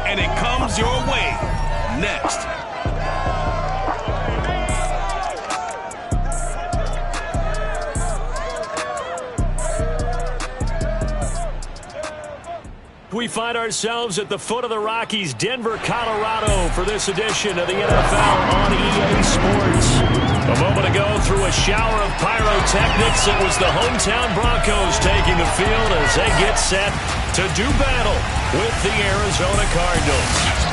and it comes your way. Next. We find ourselves at the foot of the Rockies, Denver, Colorado, for this edition of the NFL on EA Sports. A moment ago, through a shower of pyrotechnics, it was the hometown Broncos taking the field as they get set to do battle with the Arizona Cardinals.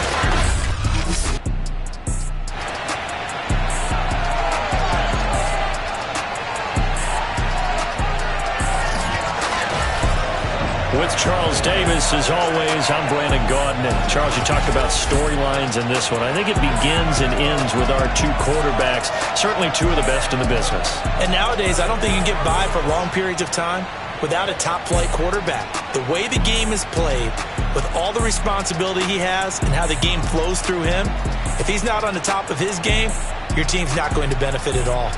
With Charles Davis, as always, I'm Brandon Gaudin. And Charles, you talked about storylines in this one. I think it begins and ends with our two quarterbacks, certainly two of the best in the business. And nowadays, I don't think you can get by for long periods of time without a top-flight quarterback. The way the game is played, with all the responsibility he has and how the game flows through him, if he's not on the top of his game, your team's not going to benefit at all.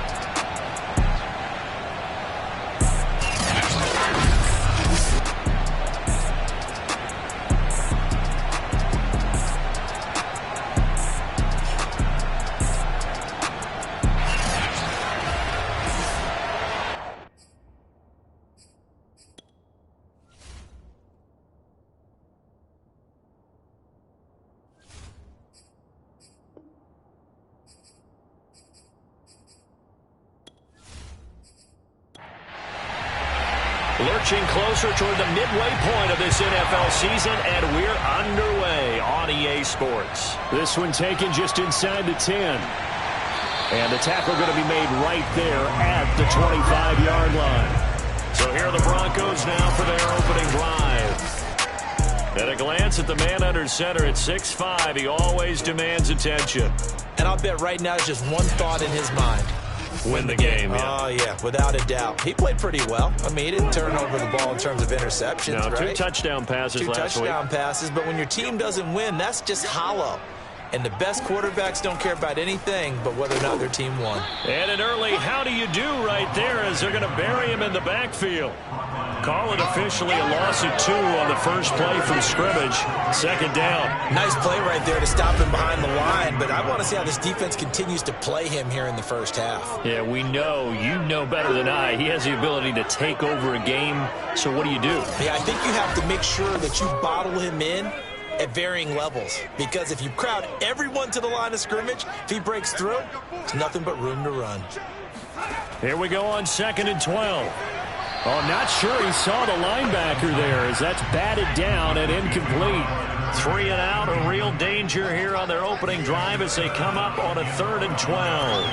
Lurching closer toward the midway point of this NFL season, and we're underway on EA Sports. This one taken just inside the 10. And the tackle going to be made right there at the 25-yard line. So here are the Broncos now for their opening drive. At a glance at the man under center at 6'5", he always demands attention. And I'll bet right now there's just one thought in his mind. Win the game, yeah. Oh, yeah, without a doubt. He played pretty well. I mean, he didn't turn over the ball in terms of interceptions, no, right? Two touchdown passes last week. Two touchdown passes, but when your team doesn't win, that's just hollow. And the best quarterbacks don't care about anything but whether or not their team won. And an early how do you do right there as they're going to bury him in the backfield. Call it officially a loss of 2 on the first play from scrimmage. Second down. Nice play right there to stop him behind the line, but I want to see how this defense continues to play him here in the first half. Yeah, we know. You know better than I. He has the ability to take over a game, so what do you do? Yeah, I think you have to make sure that you bottle him in at varying levels, because if you crowd everyone to the line of scrimmage, if he breaks through, there's nothing but room to run. Here we go on 2nd and 12. Oh, not sure he saw the linebacker there as that's batted down and incomplete. 3 and out, a real danger here on their opening drive as they come up on a 3rd and 12.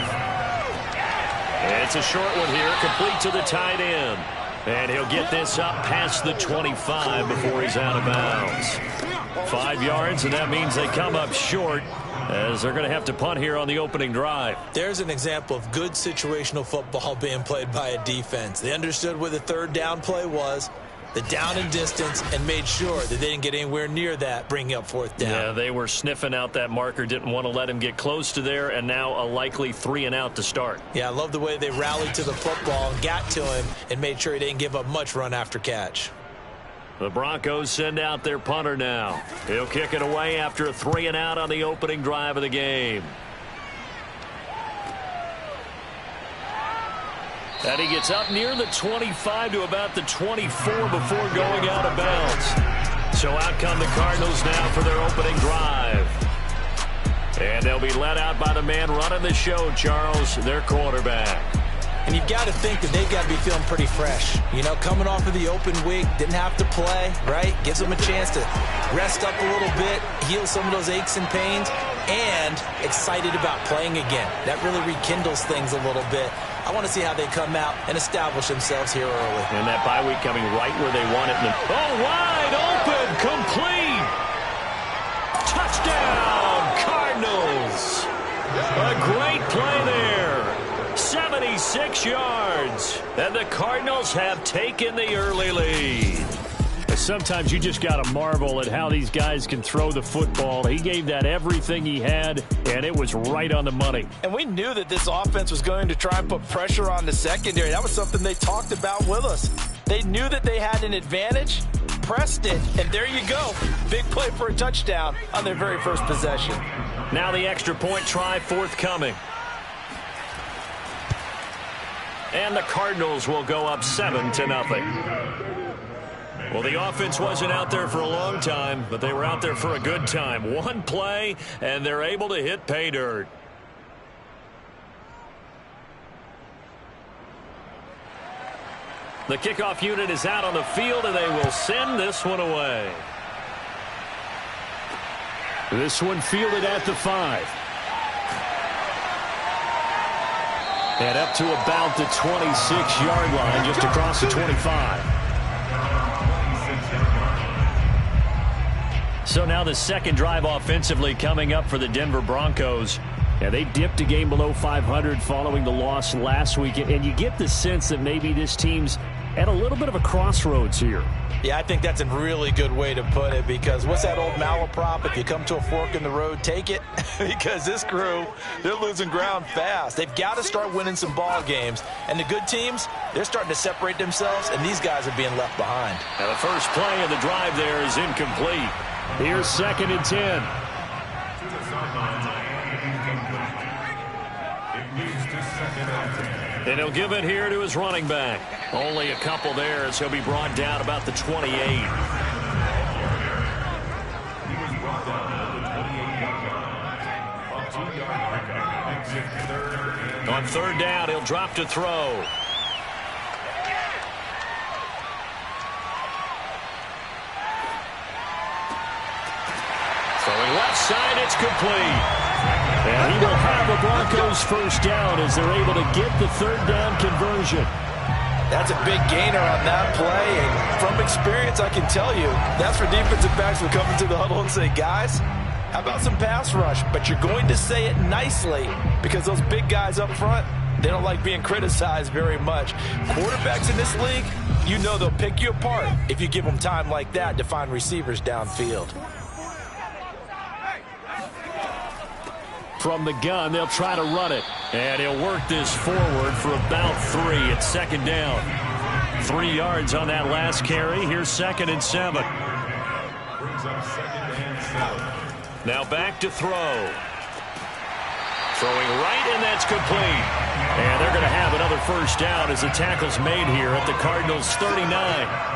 It's a short one here, complete to the tight end. And he'll get this up past the 25 before he's out of bounds. 5 yards, and that means they come up short as they're going to have to punt here on the opening drive. There's an example of good situational football being played by a defense. They understood where the 3rd down play was, the down and distance, and made sure that they didn't get anywhere near that, bringing up 4th down. Yeah, they were sniffing out that marker, didn't want to let him get close to there, and now a likely 3 and out to start. Yeah, I love the way they rallied to the football and got to him and made sure he didn't give up much run after catch. The Broncos send out their punter now. He'll kick it away after a 3 and out on the opening drive of the game. And he gets up near the 25 to about the 24 before going out of bounds. So out come the Cardinals now for their opening drive. And they'll be led out by the man running the show, Charles, their quarterback. And you've got to think that they've got to be feeling pretty fresh. You know, coming off of the open week, didn't have to play, right? Gives them a chance to rest up a little bit, heal some of those aches and pains, and excited about playing again. That really rekindles things a little bit. I want to see how they come out and establish themselves here early. And that bye week coming right where they want it. Oh, wide open, complete. Touchdown, Cardinals. A great play there. 76 yards. And the Cardinals have taken the early lead. Sometimes you just got to marvel at how these guys can throw the football. He gave that everything he had, and it was right on the money. And we knew that this offense was going to try and put pressure on the secondary. That was something they talked about with us. They knew that they had an advantage, pressed it, and there you go. Big play for a touchdown on their very first possession. Now the extra point try forthcoming. And the Cardinals will go up 7-0. Well, the offense wasn't out there for a long time, but they were out there for a good time. One play, and they're able to hit pay dirt. The kickoff unit is out on the field, and they will send this one away. This one fielded at the 5. And up to about the 26-yard line, just across the 25. So now the second drive offensively coming up for the Denver Broncos. Yeah, they dipped a game below 500 following the loss last week. And you get the sense that maybe this team's at a little bit of a crossroads here. Yeah, I think that's a really good way to put it, because what's that old malaprop? If you come to a fork in the road, take it. Because this crew, they're losing ground fast. They've got to start winning some ball games. And the good teams, they're starting to separate themselves, and these guys are being left behind. Now the first play of the drive there is incomplete. Here's 2nd and 10. And he'll give it here to his running back. Only a couple there as he'll be brought down about the 28. On 3rd down, he'll drop to throw. Throwing left side, it's complete. And he will have the Broncos first down as they're able to get the 3rd down conversion. That's a big gainer on that play, and from experience I can tell you, that's where defensive backs will come into the huddle and say, guys, how about some pass rush? But you're going to say it nicely, because those big guys up front, they don't like being criticized very much. Quarterbacks in this league, you know they'll pick you apart if you give them time like that to find receivers downfield. From the gun, they'll try to run it. And he'll work this forward for about 3. It's 2nd down. 3 yards on that last carry. Here's 2nd and 7. Now back to throw. Throwing right, and that's complete. And they're going to have another first down as the tackle's made here at the Cardinals' 39.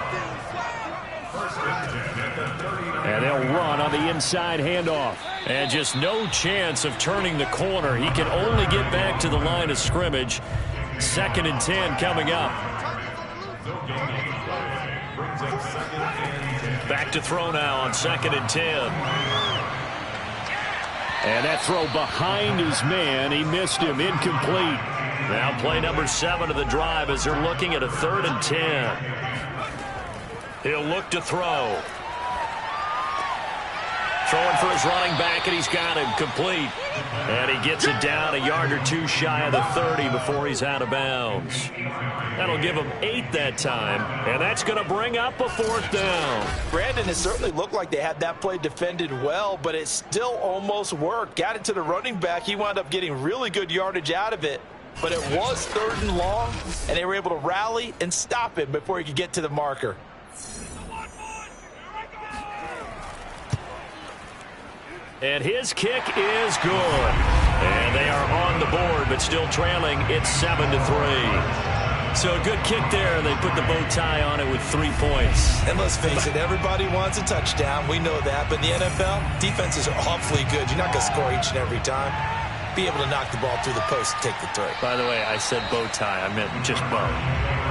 And they'll run on the inside handoff. And just no chance of turning the corner. He can only get back to the line of scrimmage. 2nd and 10 coming up. Back to throw now on 2nd and 10. And that throw behind his man. He missed him. Incomplete. Now play number 7 of the drive as they're looking at a 3rd and 10. He'll look to throw. Throwing for his running back, and he's got him complete. And he gets it down a yard or 2 shy of the 30 before he's out of bounds. That'll give him 8 that time, and that's going to bring up a 4th down. Brandon, it certainly looked like they had that play defended well, but it still almost worked. Got it to the running back. He wound up getting really good yardage out of it, but it was 3rd and long, and they were able to rally and stop him before he could get to the marker. And his kick is good. And they are on the board, but still trailing. It's 7-3. So a good kick there. They put the bow tie on it with 3 points. And let's face it, everybody wants a touchdown. We know that. But in the NFL, defenses are awfully good. You're not going to score each and every time. Be able to knock the ball through the post and take the throw. By the way, I said bow tie. I meant just bow.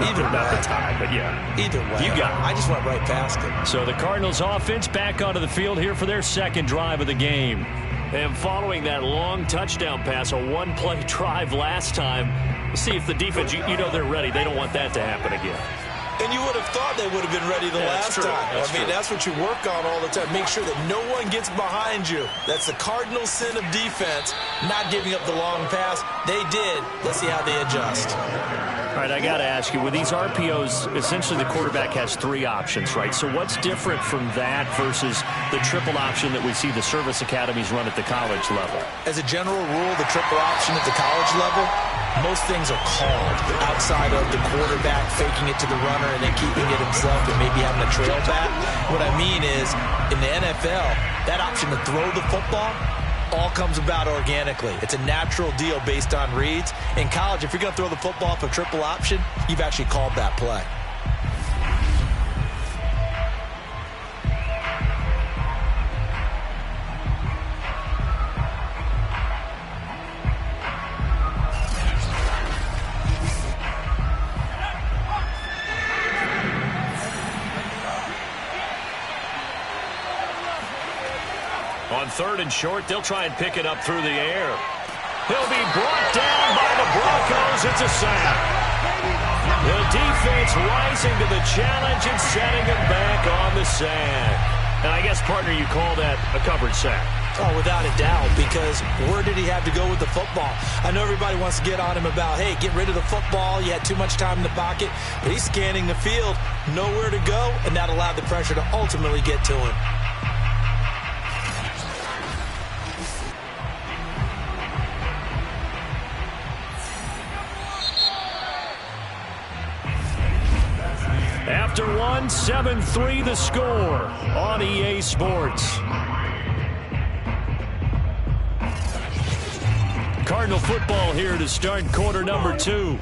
Either way. Not the tie, but yeah. Either way. You got it. I just went right past it. So the Cardinals offense back onto the field here for their 2nd drive of the game. And following that long touchdown pass, a 1-play drive last time, we'll see if the defense, you know they're ready. They don't want that to happen again. And you would have thought they would have been ready the last time. I mean, that's what you work on all the time. Make sure that no one gets behind you. That's the cardinal sin of defense, not giving up the long pass. They did. Let's see how they adjust. All right, I got to ask you, with these RPOs, essentially the quarterback has 3 options, right? So what's different from that versus the triple option that we see the service academies run at the college level? As a general rule, the triple option at the college level, most things are called outside of the quarterback faking it to the runner and then keeping it himself and maybe having a trail back. What I mean is, in the NFL, that option to throw the football all comes about organically. It's a natural deal based on reads. In college, if you're going to throw the football for triple option, you've actually called that play. On 3rd and short, they'll try and pick it up through the air. He'll be brought down by the Broncos. It's a sack. The defense rising to the challenge and setting him back on the sack. And I guess, partner, you call that a covered sack. Oh, without a doubt, because where did he have to go with the football? I know everybody wants to get on him about, hey, get rid of the football. You had too much time in the pocket. But he's scanning the field, nowhere to go, and that allowed the pressure to ultimately get to him. After one, 7-3 the score on EA Sports. Cardinal football here to start quarter number 2.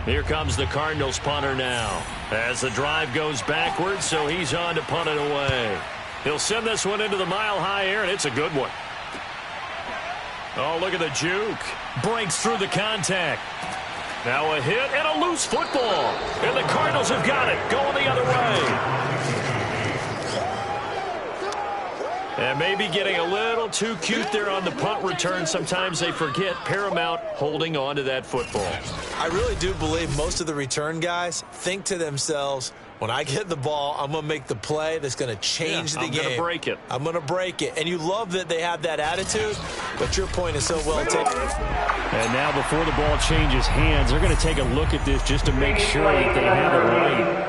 Here comes the Cardinals punter now as the drive goes backwards, so he's on to punt it away. He'll send this one into the mile-high air, and it's a good one. Oh, look at the juke. Breaks through the contact. Now a hit and a loose football. And the Cardinals have got it. Going the other way. And maybe getting a little too cute there on the punt return. Sometimes they forget paramount holding on to that football. I really do believe most of the return guys think to themselves, when I get the ball, I'm going to make the play that's going to change the game. I'm going to break it. I'm going to break it. And you love that they have that attitude, but your point is so well taken. And now before the ball changes hands, they're going to take a look at this just to make sure that they have it right.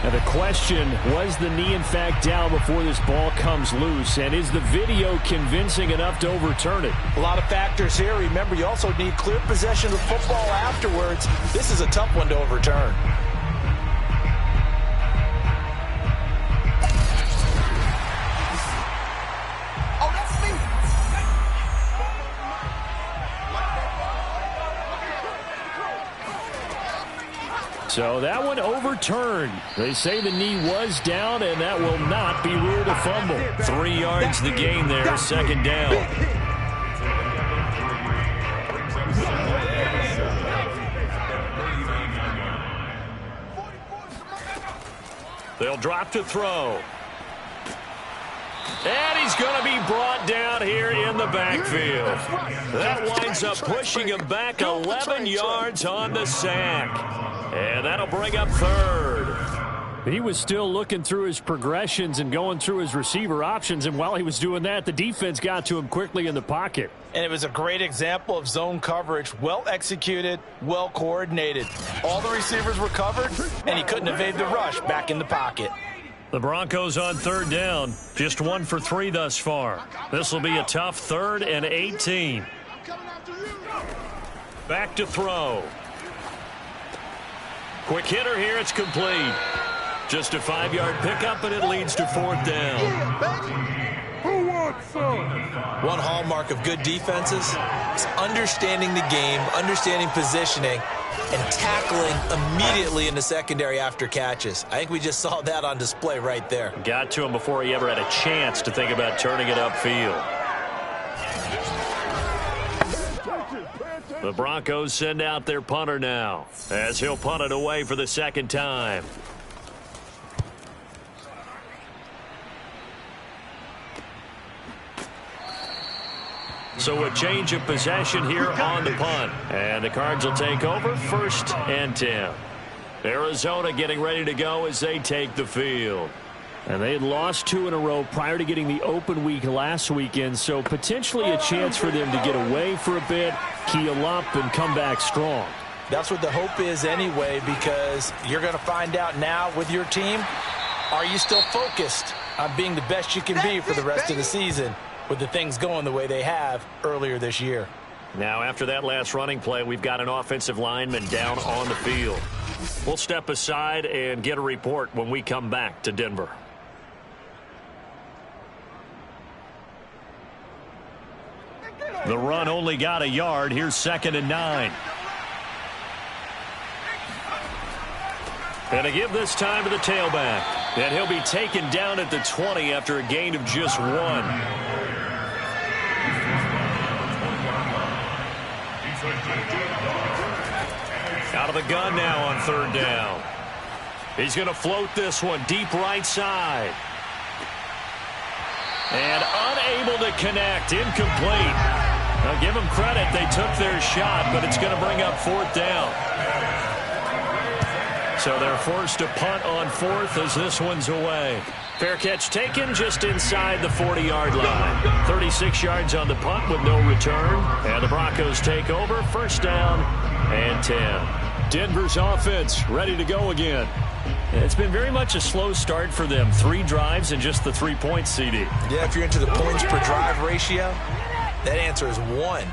Now the question, was the knee in fact down before this ball comes loose? And is the video convincing enough to overturn it? A lot of factors here. Remember, you also need clear possession of the football afterwards. This is a tough one to overturn. So that one overturned. They say the knee was down, and that will not be ruled a fumble. 3 yards the gain there, second down. They'll drop to throw. And he's going to be brought down here in the backfield. That winds up pushing him back 11 yards on the sack. And that'll bring up 3rd. He was still looking through his progressions and going through his receiver options. And while he was doing that, the defense got to him quickly in the pocket. And it was a great example of zone coverage. Well executed, well coordinated. All the receivers were covered, and he couldn't evade the rush back in the pocket. The Broncos on 3rd down. Just 1 for 3 thus far. This will be a tough 3rd and 18. Back to throw. Quick hitter here. It's complete. Just a 5-yard pickup, and it leads to 4th down. One hallmark of good defenses is understanding the game, understanding positioning, and tackling immediately in the secondary after catches. I think we just saw that on display right there. Got to him before he ever had a chance to think about turning it upfield. The Broncos send out their punter now as he'll punt it away for the 2nd time. So a change of possession here on the punt. And the Cards will take over 1st and 10. Arizona getting ready to go as they take the field. And they had lost 2 in a row prior to getting the open week last weekend, so potentially a chance for them to get away for a bit, keel up, and come back strong. That's what the hope is anyway, because you're going to find out now with your team, are you still focused on being the best you can be for the rest of the season? with the things going the way they have earlier this year. Now, after that last running play, we've got an offensive lineman down on the field. We'll step aside and get a report when we come back to Denver. The run only got a yard. Here's 2nd and 9. And to give this time to the tailback. And he'll be taken down at the 20 after a gain of just 1. Out of the gun now on 3rd down. He's going to float this one deep right side. And unable to connect. Incomplete. Now give them credit. They took their shot, but it's going to bring up 4th down. So they're forced to punt on 4th as this one's away. Fair catch taken just inside the 40-yard line. 36 yards on the punt with no return. And the Broncos take over. 1st down and 10. Denver's offense ready to go again. It's been very much a slow start for them. 3 drives and just the 3 points, CD. Yeah, if you're into the points per drive ratio, that answer is 1.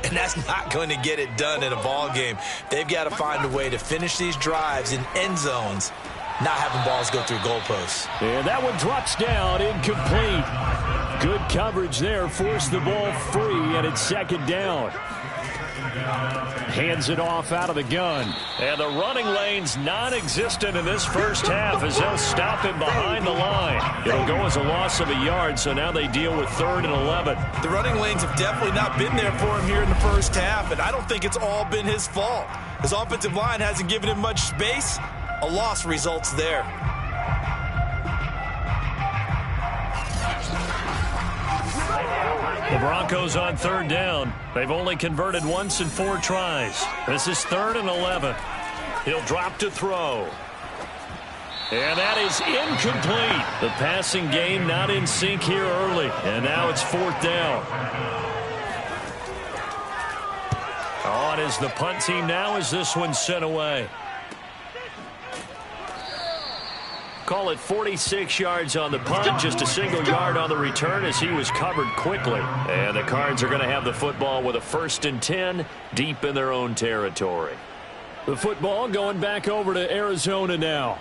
And that's not going to get it done in a ball game. They've got to find a way to finish these drives in end zones, not having balls go through goalposts. And that one drops down, incomplete. Good coverage there, forced the ball free, and it's 2nd down. Hands it off out of the gun. And the running lane's non-existent in this first half as they'll stop him behind the line. It'll go as a loss of a yard, so now they deal with 3rd and 11. The running lanes have definitely not been there for him here in the first half, and I don't think it's all been his fault. His offensive line hasn't given him much space. A loss results there. The Broncos on 3rd down. They've only converted once in 4 tries. This is 3rd and 11. He'll drop to throw. And that is incomplete. The passing game not in sync here early. And now it's 4th down. On is the punt team now as this one's sent away. Call it 46 yards on the punt, just a single yard on the return as he was covered quickly. And the Cards are going to have the football with a 1st and 10 deep in their own territory. The football going back over to Arizona now.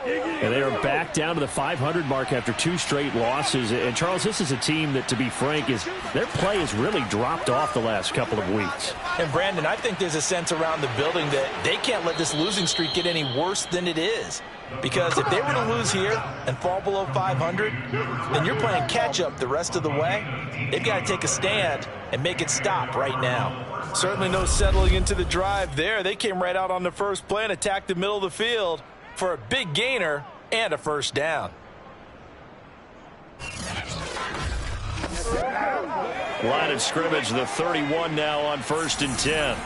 And they are back down to the 500 mark after 2 straight losses. And, Charles, this is a team that, to be frank, their play has really dropped off the last couple of weeks. And, Brandon, I think there's a sense around the building that they can't let this losing streak get any worse than it is. Because if they were to lose here and fall below 500, then you're playing catch-up the rest of the way. They've got to take a stand and make it stop right now. Certainly no settling into the drive there. They came right out on the first play and attacked the middle of the field for a big gainer and a 1st down. Line of scrimmage, the 31 now on 1st and 10.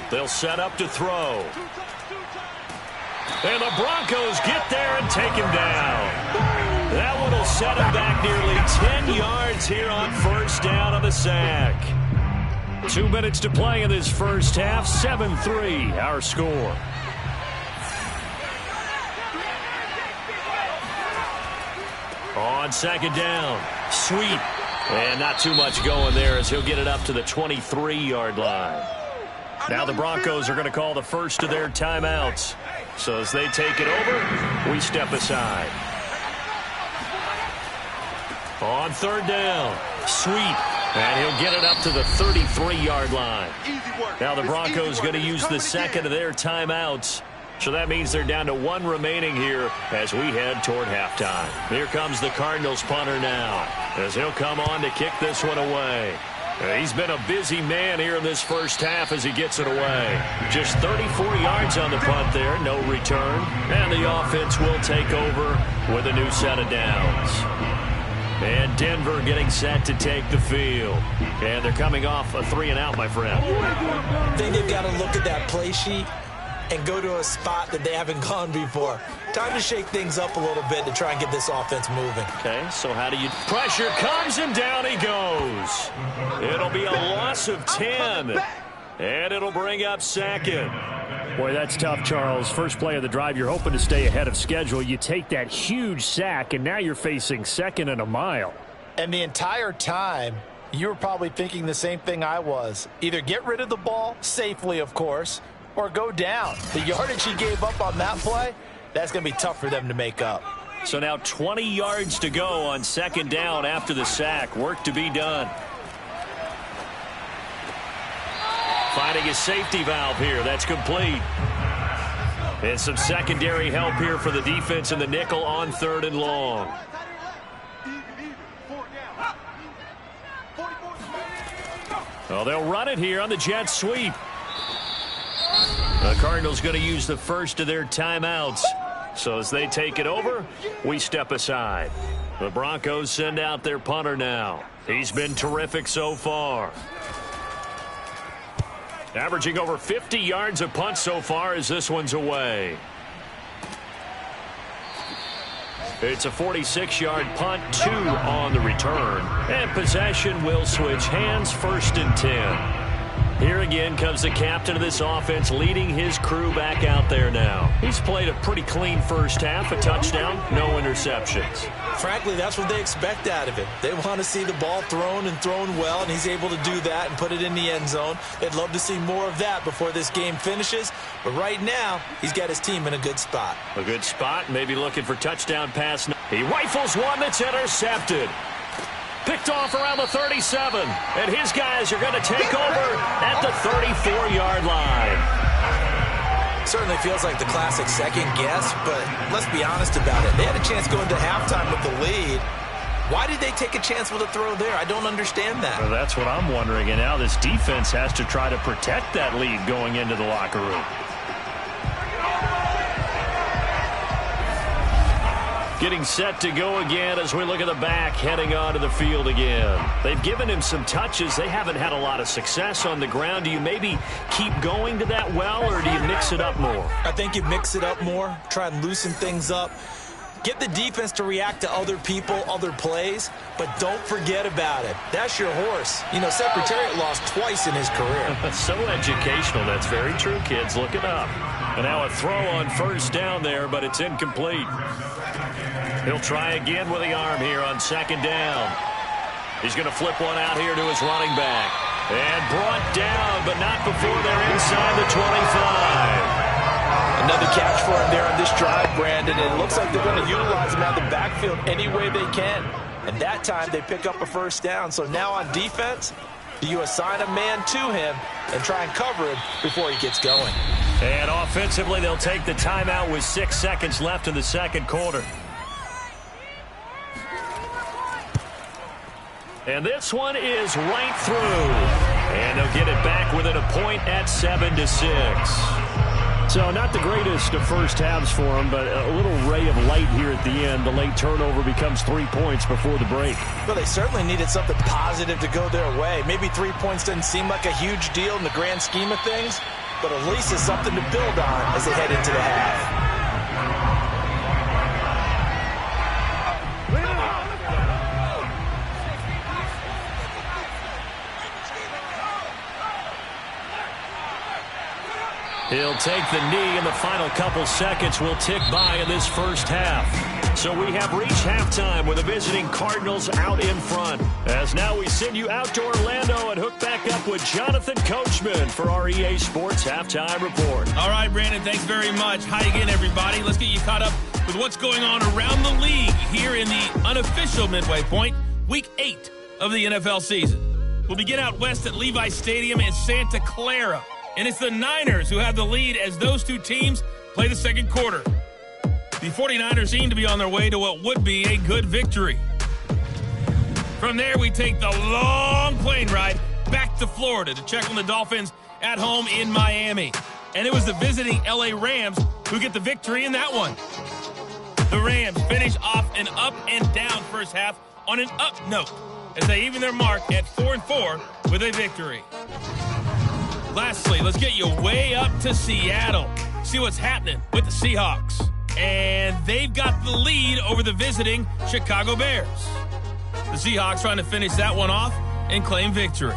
They'll set up to throw. And the Broncos get there and take him down. That one will set him back nearly 10 yards here on 1st down on the sack. 2 minutes to play in this first half. 7-3 our score. On 2nd down, Sweet. And not too much going there as he'll get it up to the 23-yard line. Now the Broncos are going to call the first of their timeouts. So as they take it over, we step aside. On 3rd down, Sweet. And he'll get it up to the 33-yard line. Now the Broncos going to use the 2nd of their timeouts. So that means they're down to 1 remaining here as we head toward halftime. Here comes the Cardinals punter now as he'll come on to kick this one away. He's been a busy man here in this first half as he gets it away. Just 34 yards on the punt there, no return. And the offense will take over with a new set of downs. And Denver getting set to take the field. And they're coming off a 3 and out, my friend. I think they've got to look at that play sheet and go to a spot that they haven't gone before. Time to shake things up a little bit to try and get this offense moving. Okay, so how do you... Pressure comes and down he goes. It'll be a loss of 10. And it'll bring up 2nd. Boy, that's tough, Charles. First play of the drive, you're hoping to stay ahead of schedule. You take that huge sack, and now you're facing second and a mile. And the entire time, you were probably thinking the same thing I was. Either get rid of the ball, safely, of course, or go down. The yardage he gave up on that play, that's going to be tough for them to make up. So now 20 yards to go on second down after the sack. Work to be done. Finding a safety valve here. That's complete. And some secondary help here for the defense in the nickel on 3rd and long. Well, they'll run it here on the jet sweep. The Cardinals going to use the first of their timeouts. So as they take it over, we step aside. The Broncos send out their punter now. He's been terrific so far. Averaging over 50 yards a punt so far as this one's away. It's a 46-yard punt, 2 on the return. And possession will switch hands, 1st and 10. Here again comes the captain of this offense leading his crew back out there now. He's played a pretty clean first half, a touchdown, no interceptions. Frankly, that's what they expect out of him. They want to see the ball thrown and thrown well, and he's able to do that and put it in the end zone. They'd love to see more of that before this game finishes. But right now, he's got his team in a good spot. A good spot, maybe looking for touchdown pass. He rifles one that's intercepted. Picked off around the 37, and his guys are going to take over at the 34-yard line. Certainly feels like the classic second guess, but let's be honest about it. They had a chance going to halftime with the lead. Why did they take a chance with a throw there? I don't understand that. Well, that's what I'm wondering, and now this defense has to try to protect that lead going into the locker room. Getting set to go again as we look at the back heading onto the field again. They've given him some touches. They haven't had a lot of success on the ground. Do you maybe keep going to that well, or do you mix it up more? I think you mix it up more, try and loosen things up. Get the defense to react to other people, other plays, but don't forget about it. That's your horse. You know, Secretariat lost twice in his career. So educational. That's very true, kids. Look it up. And now a throw on first down there, but it's incomplete. He'll try again with the arm here on second down. He's going to flip one out here to his running back. And brought down, but not before they're inside the 25. Another catch for him there on this drive, Brandon. It looks like they're going to utilize him out of the backfield any way they can. And that time they pick up a first down. So now on defense, do you assign a man to him and try and cover him before he gets going? And offensively, they'll take the timeout with 6 seconds left in the second quarter. And this one is right through. And they'll get it back within a point at 7-6. So not the greatest of first halves for them, but a little ray of light here at the end. The late turnover becomes 3 points before the break. Well, they certainly needed something positive to go their way. Maybe 3 points doesn't seem like a huge deal in the grand scheme of things, but at least it's something to build on as they head into the half. He'll take the knee, and the final couple seconds will tick by in this first half. So we have reached halftime with the visiting Cardinals out in front. As now we send you out to Orlando and hook back up with Jonathan Coachman for our EA Sports Halftime Report. All right, Brandon, thanks very much. Hi again, everybody. Let's get you caught up with what's going on around the league here in the unofficial midway point, Week 8 of the NFL season. We'll begin out west at Levi Stadium in Santa Clara. And it's the Niners who have the lead as those two teams play the second quarter. The 49ers seem to be on their way to what would be a good victory. From there, we take the long plane ride back to Florida to check on the Dolphins at home in Miami. And it was the visiting LA Rams who get the victory in that one. The Rams finish off an up and down first half on an up note as they even their mark at 4-4 with a victory. Lastly, let's get you way up to Seattle. See what's happening with the Seahawks. And they've got the lead over the visiting Chicago Bears. The Seahawks trying to finish that one off and claim victory.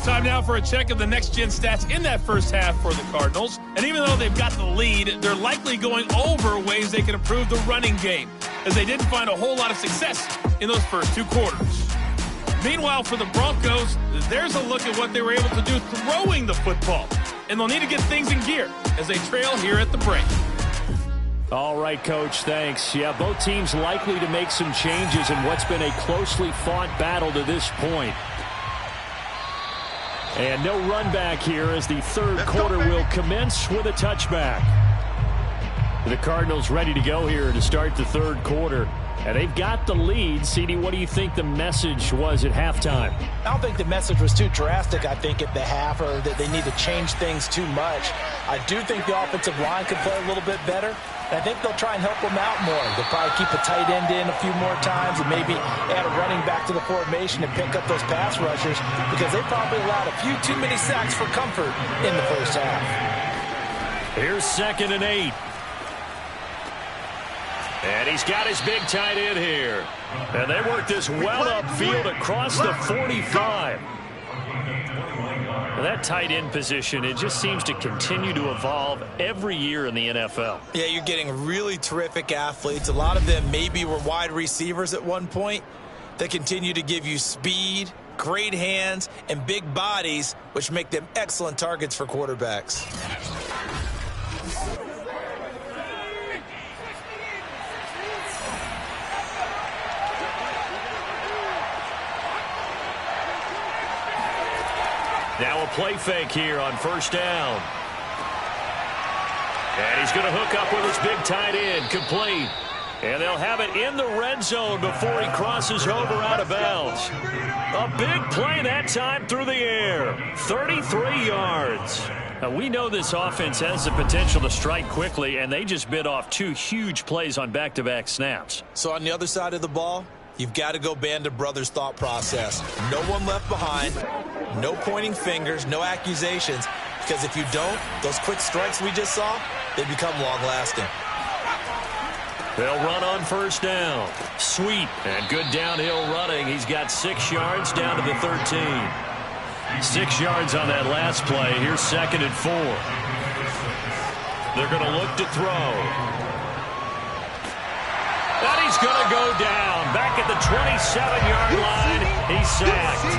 Time now for a check of the next-gen stats in that first half for the Cardinals. And even though they've got the lead, they're likely going over ways they can improve the running game, as they didn't find a whole lot of success in those first two quarters. Meanwhile, for the Broncos, there's a look at what they were able to do throwing the football. And they'll need to get things in gear as they trail here at the break. All right, Coach, thanks. Yeah, both teams likely to make some changes in what's been a closely fought battle to this point. And no run back here as the third quarter will commence with a touchback. The Cardinals ready to go here to start the third quarter. And they've got the lead. CD, what do you think the message was at halftime? I don't think the message was too drastic, I think, at the half, or that they need to change things too much. I do think the offensive line could play a little bit better. And I think they'll try and help them out more. They'll probably keep a tight end in a few more times and maybe add a running back to the formation and pick up those pass rushers, because they probably allowed a few too many sacks for comfort in the first half. Here's 2nd and 8. And he's got his big tight end here. And they work this well upfield across the 45. Well, that tight end position, it just seems to continue to evolve every year in the NFL. Yeah, you're getting really terrific athletes. A lot of them maybe were wide receivers at one point. They continue to give you speed, great hands, and big bodies, which make them excellent targets for quarterbacks. Now a play fake here on first down. And he's going to hook up with his big tight end, complete. And they'll have it in the red zone before he crosses over out of bounds. A big play that time through the air. 33 yards. Now, we know this offense has the potential to strike quickly, and they just bit off 2 huge plays on back-to-back snaps. So on the other side of the ball, you've got to go Band of Brothers thought process. No one left behind, no pointing fingers, no accusations, because if you don't, those quick strikes we just saw, they become long-lasting. They'll run on first down. Sweet and good downhill running. He's got 6 yards down to the 13. 6 yards on that last play. Here's 2nd and 4. They're going to look to throw. And he's going to go down. Back at the 27-yard line, he's sacked.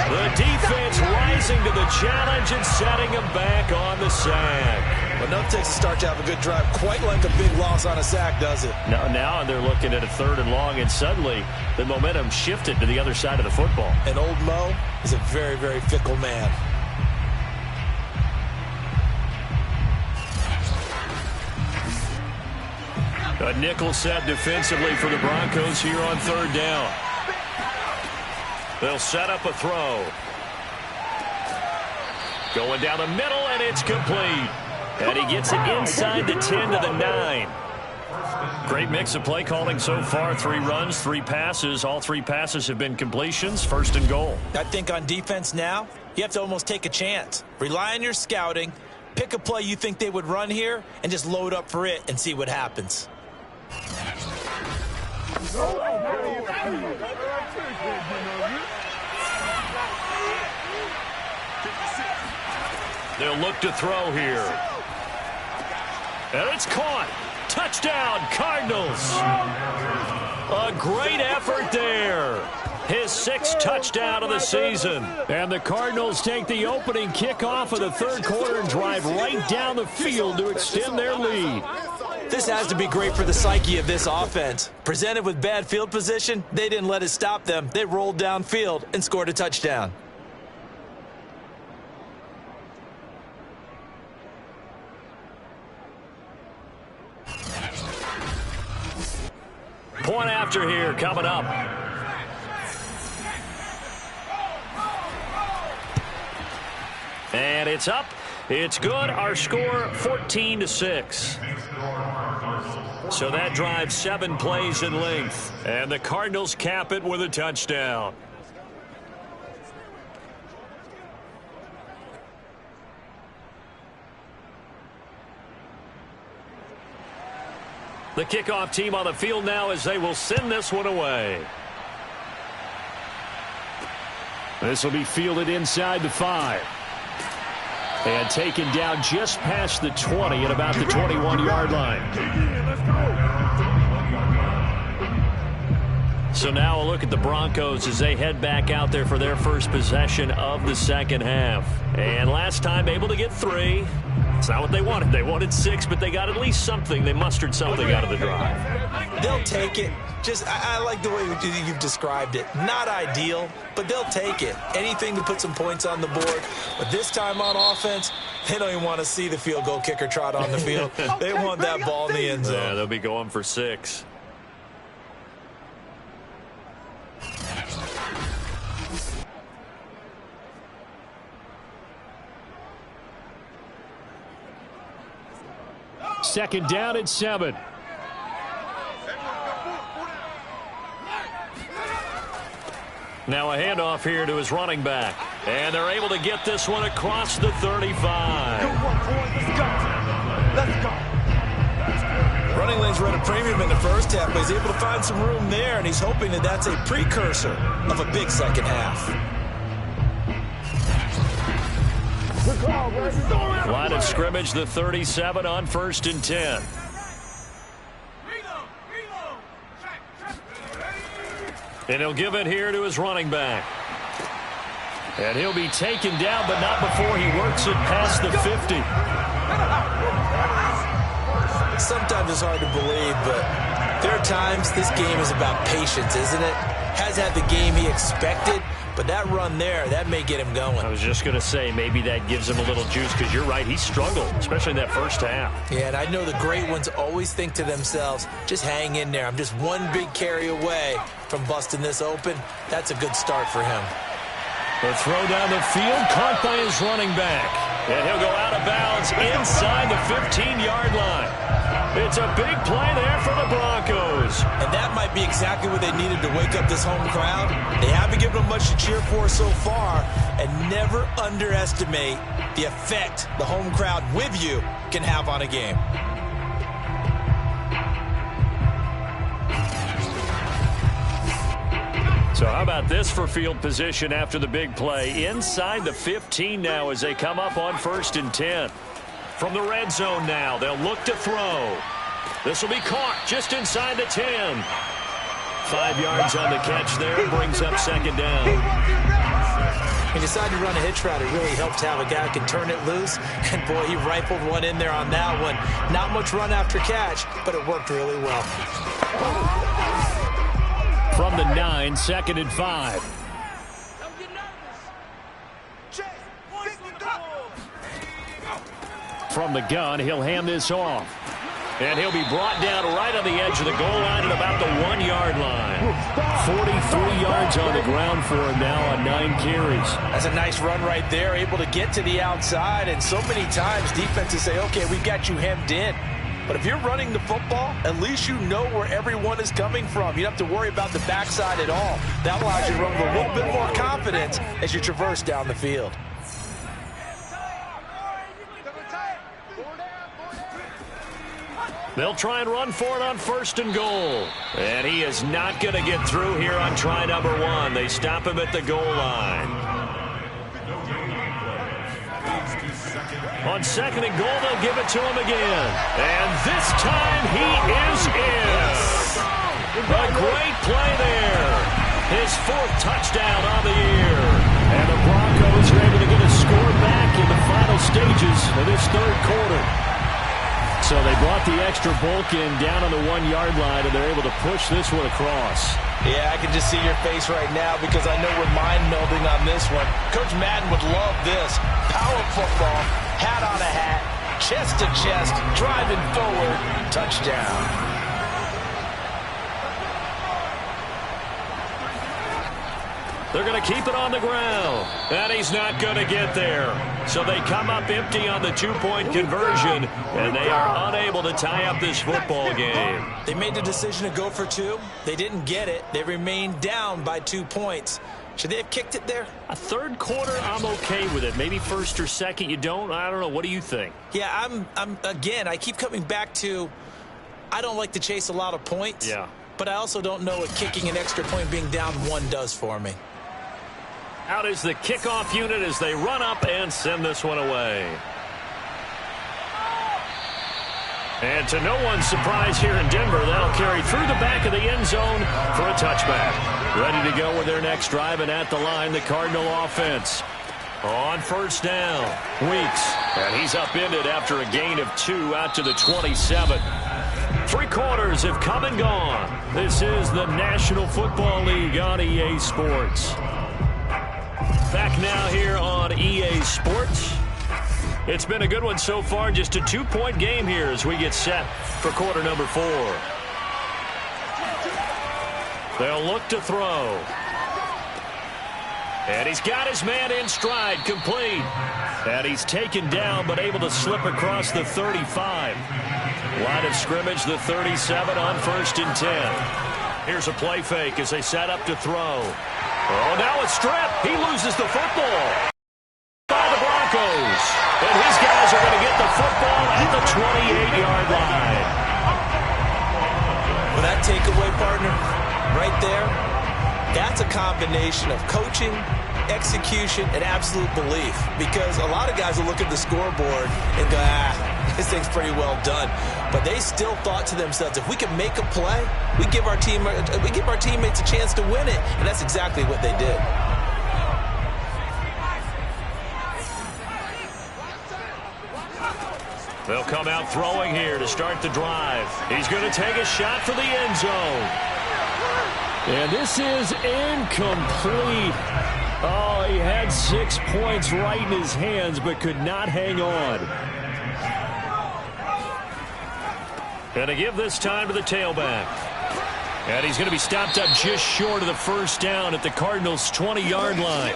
The defense rising to the challenge and setting him back on the sack. But no takes a start to have a good drive, quite like a big loss on a sack, does it? Now they're looking at a 3rd and long, and suddenly the momentum shifted to the other side of the football. And old Mo is a very, very fickle man. A nickel set defensively for the Broncos here on 3rd down. They'll set up a throw. Going down the middle, and it's complete. And he gets it inside the 10 to the 9. Great mix of play calling so far. 3 runs, 3 passes. All 3 passes have been completions. 1st and goal. I think on defense now, you have to almost take a chance. Rely on your scouting. Pick a play you think they would run here and just load up for it and see what happens. They'll look to throw here. And it's caught. Touchdown, Cardinals. A great effort there. His 6th touchdown of the season. And the Cardinals take the opening kickoff of the 3rd quarter and drive right down the field to extend their lead. This has to be great for the psyche of this offense. Presented with bad field position, they didn't let it stop them. They rolled downfield and scored a touchdown. Point after here coming up. And it's up. It's good. Our score 14-6. So that drives 7 plays in length. And the Cardinals cap it with a touchdown. The kickoff team on the field now as they will send this one away. This will be fielded inside the 5. And taken down just past the 20 at about the 21-yard line. So now a look at the Broncos as they head back out there for their first possession of the second half. And last time able to get 3. It's not what they wanted. They wanted 6, but they got at least something. They mustered something out of the drive. They'll take it. I like the way you've described it. Not ideal, but they'll take it. Anything to put some points on the board. But this time on offense, they don't even want to see the field goal kicker trot on the field. They want that ball in the end zone. Yeah, they'll be going for 6. Second down and 7. Now a handoff here to his running back. And they're able to get this one across the 35. Let's go. Running lanes were at a premium in the first half, but he's able to find some room there, and he's hoping that that's a precursor of a big second half. Line of scrimmage, the 37 on 1st and 10. And he'll give it here to his running back. And he'll be taken down, but not before he works it past the 50. Sometimes it's hard to believe, but there are times this game is about patience, isn't it? Has had the game he expected, but that run there, that may get him going. I was just going to say, maybe that gives him a little juice, because you're right, he struggled, especially in that first half. Yeah, and I know the great ones always think to themselves, just hang in there. I'm just one big carry away from busting this open. That's a good start for him. The throw down the field, caught by his running back. And he'll go out of bounds inside the 15-yard line. It's a big play there for the Broncos. And that might be exactly what they needed to wake up this home crowd. They haven't given them much to cheer for so far. And never underestimate the effect the home crowd with you can have on a game. So how about this for field position after the big play? Inside the 15 now as they come up on 1st and 10. From the red zone now, they'll look to throw. This will be caught just inside the 10. 5 yards on the catch there, brings up second down. He decided to run a hitch route. It really helped to have a guy who can turn it loose. And, boy, he rifled one in there on that one. Not much run after catch, but it worked really well. From the 9, 2nd and 5. From the gun, he'll hand this off. And he'll be brought down right on the edge of the goal line at about the 1-yard line. 43 yards on the ground for him now on 9 carries. That's a nice run right there, able to get to the outside. And so many times defenses say, okay, we've got you hemmed in. But if you're running the football, at least you know where everyone is coming from. You don't have to worry about the backside at all. That allows you to run with a little bit more confidence as you traverse down the field. They'll try and run for it on 1st and goal. And he is not going to get through here on try number 1. They stop him at the goal line. On 2nd and goal, they'll give it to him again. And this time he is in. A great play there. His 4th touchdown on the year. And the Broncos are able to get a score back in the final stages of this 3rd quarter. So they brought the extra bulk in down on the 1-yard line, and they're able to push this one across. Yeah, I can just see your face right now because I know we're mind-melding on this one. Coach Madden would love this. Power football, hat on a hat, chest to chest, driving forward, touchdown. They're going to keep it on the ground, and he's not going to get there. So they come up empty on the 2-point conversion, and they are unable to tie up this football game. They made the decision to go for 2. They didn't get it. They remained down by 2 points. Should they have kicked it there? A 3rd quarter, I'm okay with it. Maybe 1st or 2nd, you don't? I don't know. What do you think? Yeah, again, I keep coming back to I don't like to chase a lot of points. Yeah. But I also don't know what kicking an extra point being down 1 does for me. Out is the kickoff unit as they run up and send this one away. And to no one's surprise here in Denver, they'll carry through the back of the end zone for a touchback. Ready to go with their next drive, and at the line, the Cardinal offense. On first down, Weeks. And he's upended after a gain of 2 out to the 27. 3 quarters have come and gone. This is the National Football League on EA Sports. Back now here on EA Sports. It's been a good one so far. Just a 2-point game here as we get set for quarter number 4. They'll look to throw. And he's got his man in stride, complete. And he's taken down but able to slip across the 35. Line of scrimmage, the 37 on 1st and 10. Here's a play fake as they set up to throw. Oh, now a strip. He loses the football. By the Broncos. And his guys are going to get the football at the 28-yard line. Well, that takeaway, partner, right there, that's a combination of coaching, execution, and absolute belief. Because a lot of guys will look at the scoreboard and go, this thing's pretty well done. But they still thought to themselves, if we can make a play, we give our teammates a chance to win it. And that's exactly what they did. They'll come out throwing here to start the drive. He's going to take a shot for the end zone. And this is incomplete. Oh, he had 6 points right in his hands, but could not hang on. And to give this time to the tailback. And he's going to be stopped up just short of the first down at the Cardinals' 20-yard line.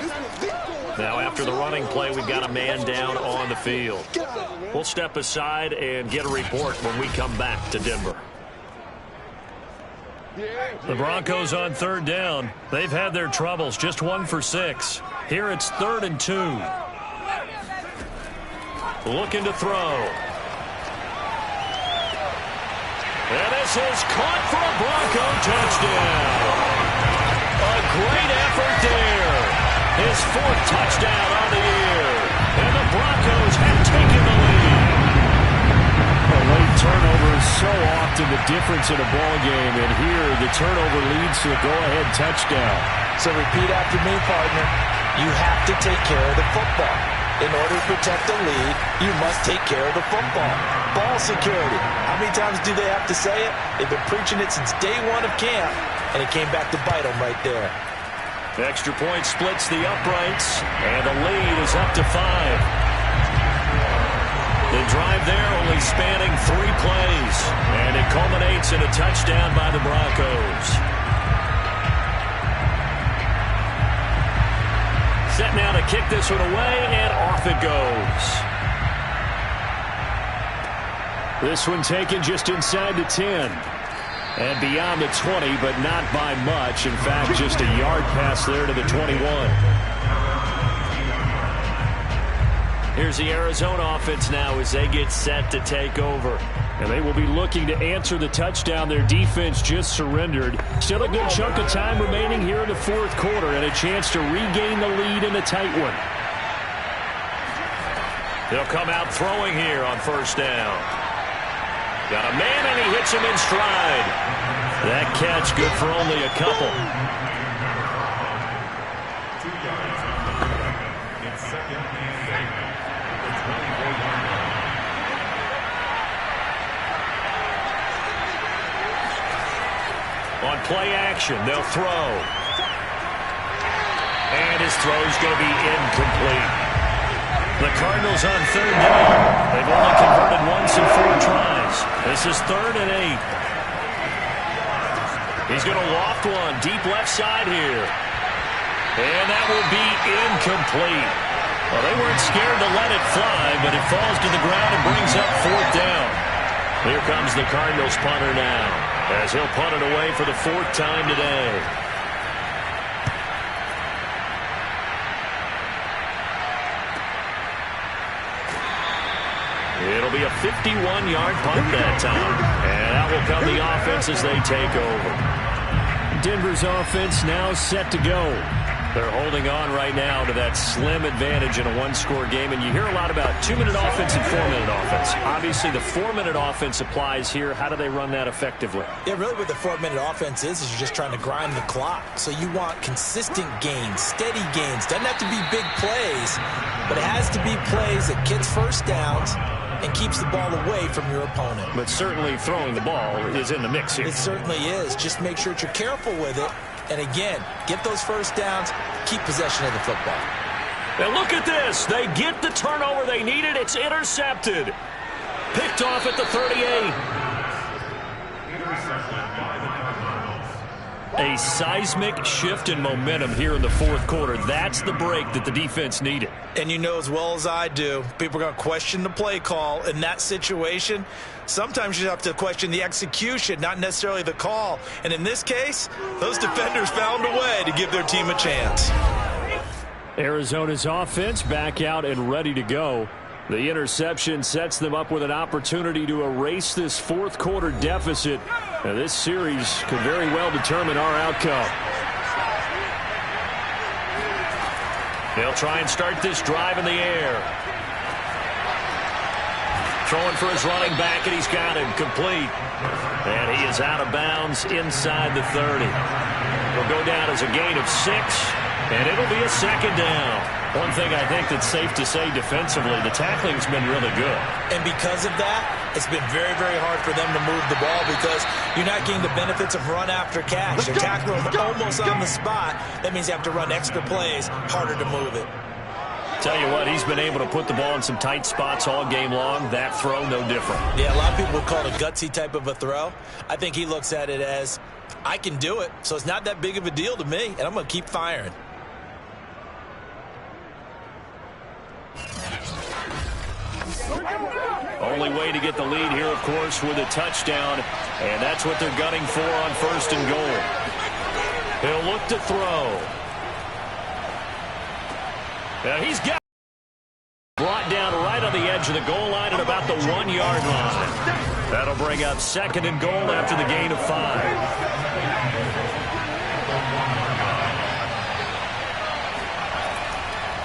Now, after the running play, we've got a man down on the field. We'll step aside and get a report when we come back to Denver. The Broncos on 3rd down. They've had their troubles, just 1 for 6. Here it's 3rd and 2. Looking to throw. And this is caught for a Bronco touchdown. A great effort there. His 4th touchdown on the year. And the Broncos have taken the lead. A late turnover is so often the difference in a ball game, and here the turnover leads to a go-ahead touchdown. So repeat after me, partner. You have to take care of the football. In order to protect the lead, you must take care of the football. Ball security. How many times do they have to say it? They've been preaching it since day 1 of camp, and it came back to bite them right there. The extra point splits the uprights, and the lead is up to 5. The drive there only spanning 3 plays, and it culminates in a touchdown by the Broncos. Set now to kick this one away, and off it goes. This one taken just inside the 10. And beyond the 20, but not by much. In fact, just a yard pass there to the 21. Here's the Arizona offense now as they get set to take over. And they will be looking to answer the touchdown their defense just surrendered. Still a good chunk of time remaining here in the 4th quarter and a chance to regain the lead in a tight one. They'll come out throwing here on 1st down. Got a man, and he hits him in stride. That catch good for only a couple. On play action, they'll throw. And his throw's going to be incomplete. The Cardinals on 3rd down. They've only converted once in 4 tries. This is 3rd and 8. He's going to loft one deep left side here. And that will be incomplete. Well, they weren't scared to let it fly, but it falls to the ground and brings up 4th down. Here comes the Cardinals punter now, as he'll punt it away for the 4th time today. It'll be a 51-yard punt that time. And out will come the offense as they take over. Denver's offense now set to go. They're holding on right now to that slim advantage in a one-score game, and you hear a lot about 2-minute offense and 4-minute offense. Obviously, the 4-minute offense applies here. How do they run that effectively? Yeah, really what the 4-minute offense is you're just trying to grind the clock. So you want consistent gains, steady gains. Doesn't have to be big plays, but it has to be plays that gets first downs and keeps the ball away from your opponent. But certainly throwing the ball is in the mix here. It certainly is. Just make sure that you're careful with it. And again, get those first downs, keep possession of the football. And look at this. They get the turnover they needed. It's intercepted. Picked off at the 38. A seismic shift in momentum here in the fourth quarter. That's the break that the defense needed. And you know as well as I do, people are going to question the play call in that situation. Sometimes you have to question the execution, not necessarily the call. And in this case, those defenders found a way to give their team a chance. Arizona's offense back out and ready to go. The interception sets them up with an opportunity to erase this fourth quarter deficit. Now, this series could very well determine our outcome. They'll try and start this drive in the air. Throwing for his running back, and he's got him complete. And he is out of bounds inside the 30. It'll go down as a gain of 6, and it'll be a second down. One thing I think that's safe to say defensively, the tackling's been really good. And because of that, it's been very, very hard for them to move the ball because you're not getting the benefits of run after catch. They're tackling them almost on the spot. That means you have to run extra plays, harder to move it. Tell you what, he's been able to put the ball in some tight spots all game long. That throw, no different. Yeah, a lot of people would call it a gutsy type of a throw. I think he looks at it as, I can do it, so it's not that big of a deal to me, and I'm going to keep firing. Only way to get the lead here, of course, with a touchdown, and that's what they're gunning for on first and goal. He'll look to throw. Now he's got brought down right on the edge of the goal line at about the 1-yard line. That'll bring up second and goal after the gain of 5.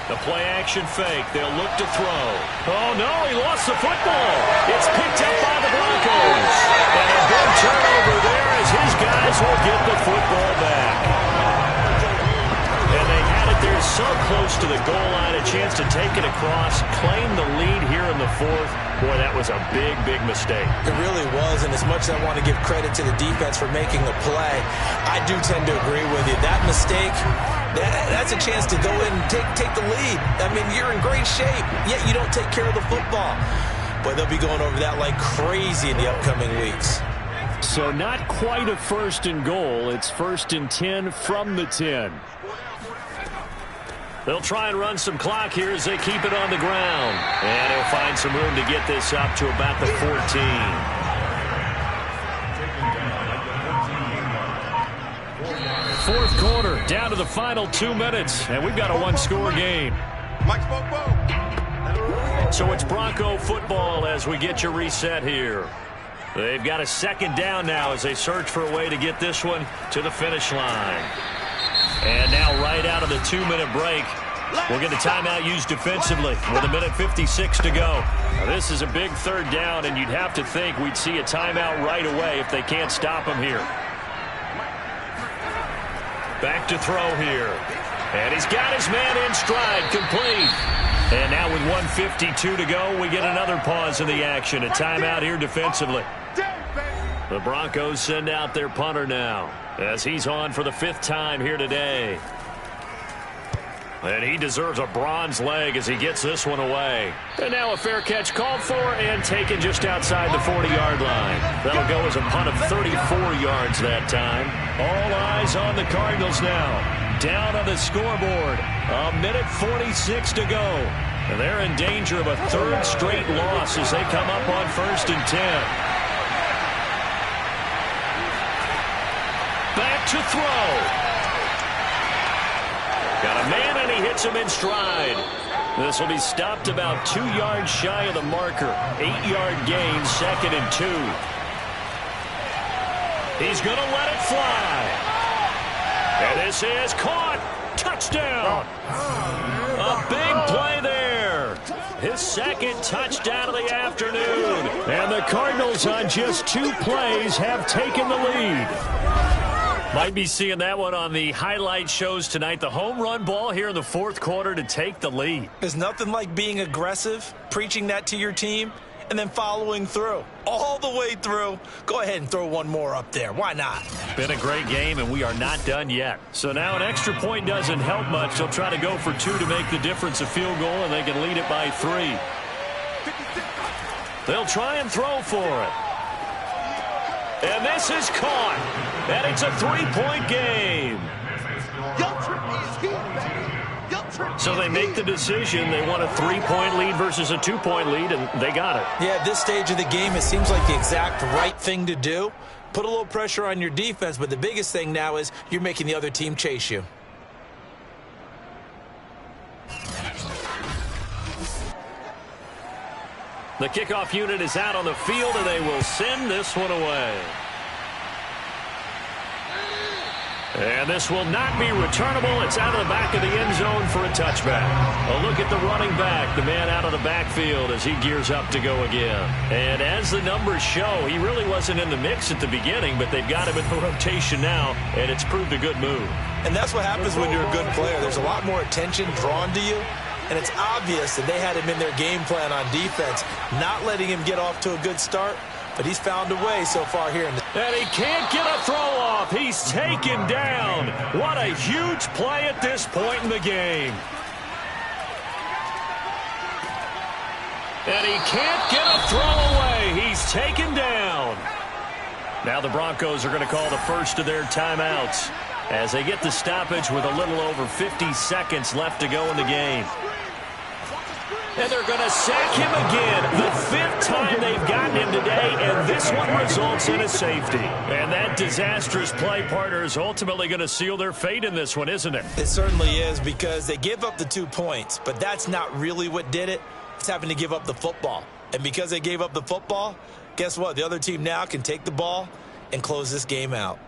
The play action fake. They'll look to throw. Oh, no, he lost the football. It's picked up by the Broncos. And a big turnover there as his guys will get the football back. And they had it there so close to the goal line, a chance to take it across, claim the lead here in the fourth. Boy, that was a big, big mistake. It really was, and as much as I want to give credit to the defense for making the play, I do tend to agree with you. That mistake, that's a chance to go in and take the lead. I mean, you're in great shape, yet you don't take care of the football. But they'll be going over that like crazy in the upcoming weeks. So not quite a first and goal. It's first and 10 from the 10. They'll try and run some clock here as they keep it on the ground. And he'll find some room to get this up to about the 14. Fourth quarter, down to the final 2 minutes, and we've got a one-score game. So it's Bronco football as we get you reset here. They've got a second down now as they search for a way to get this one to the finish line. And now right out of the 2-minute break, we'll get a timeout used defensively with 1:56 to go. Now, this is a big third down, and you'd have to think we'd see a timeout right away if they can't stop him here. Back to throw here. And he's got his man in stride, complete. And now with 1:52 to go, we get another pause in the action. A timeout here defensively. The Broncos send out their punter now as he's on for the 5th time here today. And he deserves a bronze leg as he gets this one away. And now a fair catch called for and taken just outside the 40-yard line. That'll go as a punt of 34 yards that time. All eyes on the Cardinals now. Down on the scoreboard. 1:46 to go. And they're in danger of a 3rd straight loss as they come up on 1st and 10. Back to throw. Got a man, and he hits him in stride. This will be stopped about 2 yards shy of the marker. 8-yard gain, 2nd and 2. He's going to let it fly. And this is caught. Touchdown! A big play there. His second touchdown of the afternoon. And the Cardinals on just 2 plays have taken the lead. Might be seeing that one on the highlight shows tonight. The home run ball here in the 4th quarter to take the lead. There's nothing like being aggressive, preaching that to your team, and then following through. All the way through. Go ahead and throw one more up there. Why not? Been a great game, and we are not done yet. So now an extra point doesn't help much. They'll try to go for 2 to make the difference a field goal, and they can lead it by 3. They'll try and throw for it. And this is caught. And it's a 3-point game. So they make the decision. They want a 3-point lead versus a 2-point lead, and they got it. Yeah, at this stage of the game, it seems like the exact right thing to do. Put a little pressure on your defense, but the biggest thing now is you're making the other team chase you. The kickoff unit is out on the field, and they will send this one away. And this will not be returnable. It's out of the back of the end zone for a touchback. A look at the running back, the man out of the backfield as he gears up to go again. And as the numbers show, he really wasn't in the mix at the beginning, but they've got him in the rotation now, and it's proved a good move. And that's what happens when you're a good player. There's a lot more attention drawn to you, and it's obvious that they had him in their game plan on defense, not letting him get off to a good start. But he's found a way so far here. And he can't get a throw off. He's taken down. What a huge play at this point in the game. And he can't get a throw away. He's taken down. Now the Broncos are going to call the first of their timeouts as they get the stoppage with a little over 50 seconds left to go in the game. And they're going to sack him again. The 5th time they've gotten him today, and this one results in a safety. And that disastrous play, partner, is ultimately going to seal their fate in this one, isn't it? It certainly is, because they give up the 2 points, but that's not really what did it. It's having to give up the football. And because they gave up the football, guess what? The other team now can take the ball and close this game out.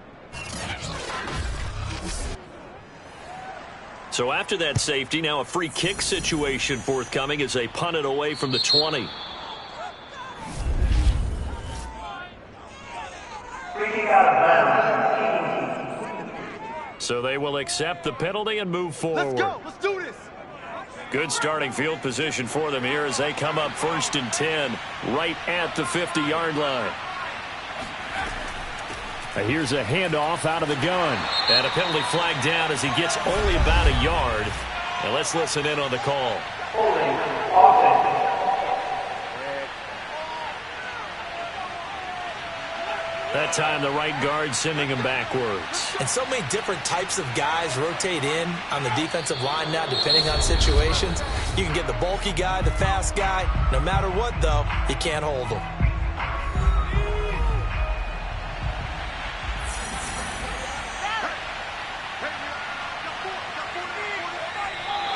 So after that safety, now a free kick situation forthcoming as they punt it away from the 20. So they will accept the penalty and move forward. Let's go. Let's do this. Good starting field position for them here as they come up 1st and 10 right at the 50-yard line. Here's a handoff out of the gun. And a penalty flag down as he gets only about a yard. And let's listen in on the call. That time the right guard sending him backwards. And so many different types of guys rotate in on the defensive line now depending on situations. You can get the bulky guy, the fast guy. No matter what, though, you can't hold them.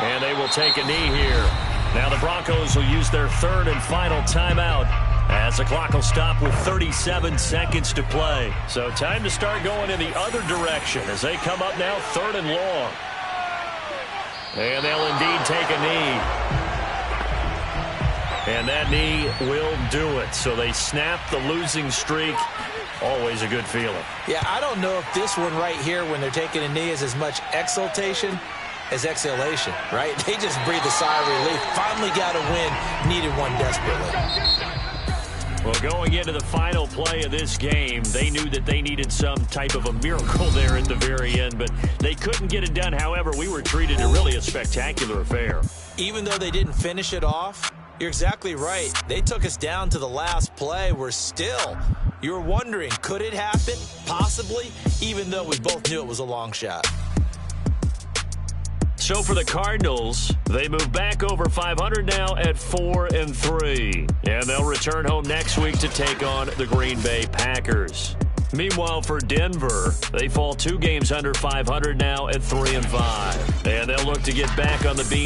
And they will take a knee here. Now the Broncos will use their 3rd and final timeout as the clock will stop with 37 seconds to play. So time to start going in the other direction as they come up now 3rd and long. And they'll indeed take a knee. And that knee will do it. So they snap the losing streak. Always a good feeling. Yeah, I don't know if this one right here when they're taking a knee is as much exultation as exhalation, right? They just breathe a sigh of relief. Finally got a win. Needed one desperately. Well, going into the final play of this game, they knew that they needed some type of a miracle there at the very end, but they couldn't get it done. However, we were treated to really a spectacular affair. Even though they didn't finish it off, you're exactly right. They took us down to the last play. You were wondering, could it happen? Possibly, even though we both knew it was a long shot. So for the Cardinals, they move back over 500 now at 4-3. And they'll return home next week to take on the Green Bay Packers. Meanwhile, for Denver, they fall 2 games under 500 now at 3-5. And they'll look to get back on the beam